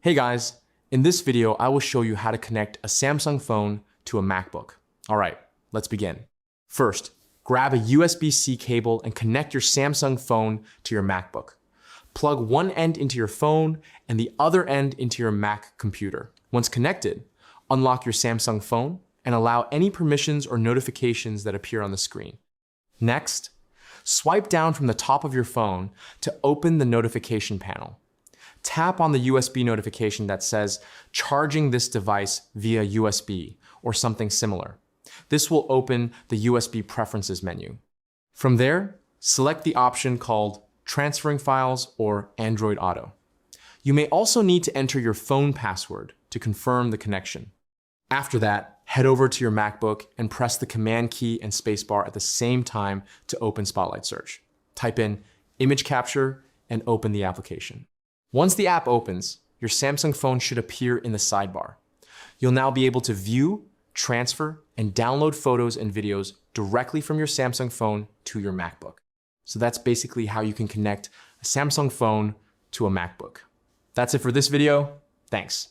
Hey guys, in this video, I will show you how to connect a Samsung phone to a MacBook. All right, let's begin. First, grab a USB-C cable and connect your Samsung phone to your MacBook. Plug one end into your phone and the other end into your Mac computer. Once connected, unlock your Samsung phone and allow any permissions or notifications that appear on the screen. Next, swipe down from the top of your phone to open the notification panel. Tap on the USB notification that says, charging this device via USB, or something similar. This will open the USB preferences menu. From there, select the option called Transferring Files or Android Auto. You may also need to enter your phone password to confirm the connection. After that, head over to your MacBook and press the Command key and spacebar at the same time to open Spotlight Search. Type in Image Capture and open the application. Once the app opens, your Samsung phone should appear in the sidebar. You'll now be able to view, transfer, and download photos and videos directly from your Samsung phone to your MacBook. So that's basically how you can connect a Samsung phone to a MacBook. That's it for this video. Thanks.